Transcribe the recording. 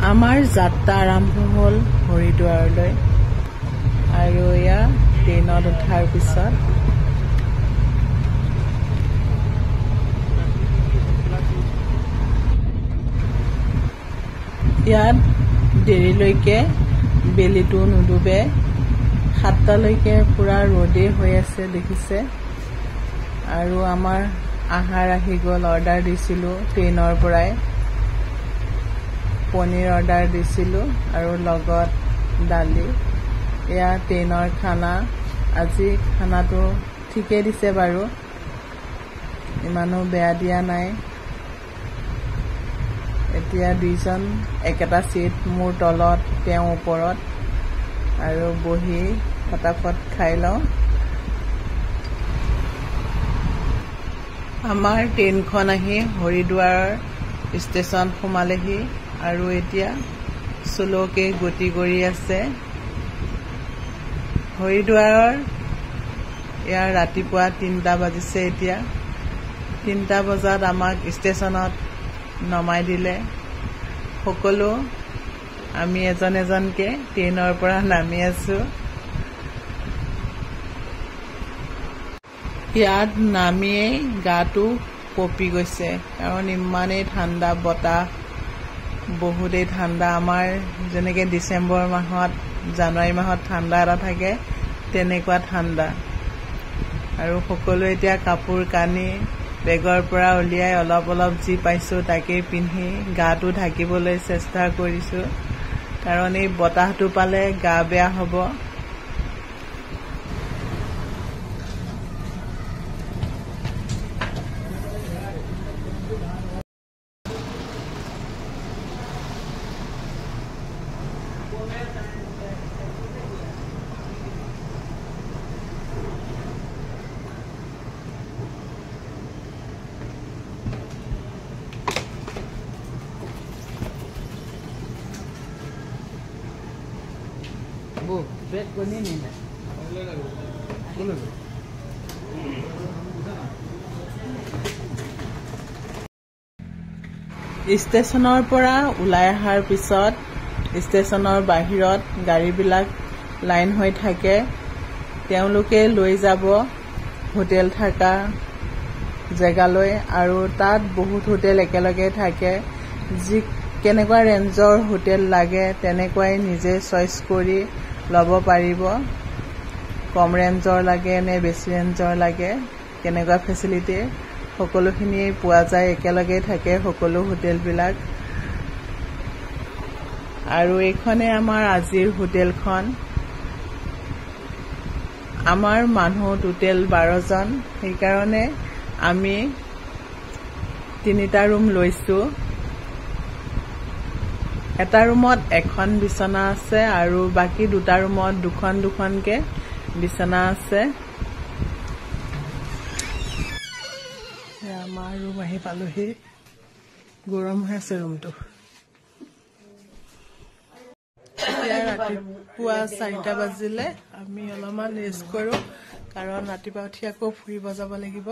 আমাৰ যাত্ৰা আৰম্ভ হ'ল হৰিদ্বাৰলৈ আৰু এয়া ট্ৰেইনত উঠাৰ পিছত ইয়াত দেৰিলৈকে বেলিটো নুডুবে 7টালৈকে পুৰা ৰ'দেই হৈ আছে দেখিছে আৰু আমাৰ আহাৰ আহি গ'ল অৰ্ডাৰ দিছিলোঁ ট্ৰেইনৰ পৰাই পনীৰ অৰ্ডাৰ দিছিলোঁ আৰু লগত দালি এয়া ট্ৰেইনৰ খানা আজি খানাটো ঠিকেই দিছে বাৰু ইমানো বেয়া দিয়া নাই এতিয়া দুইজন একেটা সিট মোৰ তলত তেওঁ ওপৰত আৰু বহি ফটাফট খাই লওঁ আমাৰ ট্ৰেইনখন আহি হৰিদ্বাৰৰ ষ্টেচন সোমালেহি আৰু এতিয়া স্লোকে গতি কৰি আছে হৰিদ্বাৰৰ ইয়াৰ ৰাতিপুৱা 3টা বাজিছে এতিয়া 3টা বজাত আমাক ষ্টেচনত নমাই দিলে সকলো আমি এজন এজনকে ট্ৰেইনৰ পৰা নামি আছো ইয়াত নামিয়েই গাটো কঁপি গৈছে কাৰণ ইমানেই ঠাণ্ডা বতাহ বহুতেই ঠাণ্ডা আমাৰ যেনেকৈ ডিচেম্বৰ মাহত জানুৱাৰী মাহত ঠাণ্ডা এটা থাকে তেনেকুৱা ঠাণ্ডা আৰু সকলো এতিয়া কাপোৰ কানি বেগৰ পৰা উলিয়াই অলপ অলপ যি পাইছোঁ তাকেই পিন্ধি গাটো ঢাকিবলৈ চেষ্টা কৰিছোঁ কাৰণ এই বতাহটো পালে গা বেয়া হ'ব Bu, bed ko nini na. ষ্টেচনৰ পৰা ওলাই অহাৰ পিছত ষ্টেচনৰ বাহিৰত গাড়ীবিলাক লাইন হৈ থাকে তেওঁলোকে লৈ যাব হোটেল থকা জেগালৈ আৰু তাত বহুত হোটেল একেলগে থাকে যি কেনেকুৱা ৰেঞ্জৰ হোটেল লাগে তেনেকুৱাই নিজে চইচ কৰি ল'ব পাৰিব কম ৰেঞ্জৰ লাগে নে বেছি ৰেঞ্জৰ লাগে কেনেকুৱা ফেচিলিটি সকলোখিনি পোৱা যায় একেলগে থাকে সকলো হোটেলবিলাক আৰু এইখনে আমাৰ আজিৰ হোটেলখন আমাৰ মানুহ টোটেল 12 জন সেইকাৰণে আমি 3টা ৰুম লৈছোঁ এটা ৰুমত এখন বিছনা আছে আৰু বাকি 2টা ৰুমত দুখনকে বিছনা আছে আমাৰ ৰুম আহি পালোহি গৰম হৈ আছে ৰুমটো ৰাতিপুৱা 4টা বাজিলে আমি অলপমান ৰেষ্ট কৰোঁ কাৰণ ৰাতিপুৱা উঠি আকৌ ফুৰিব যাব লাগিব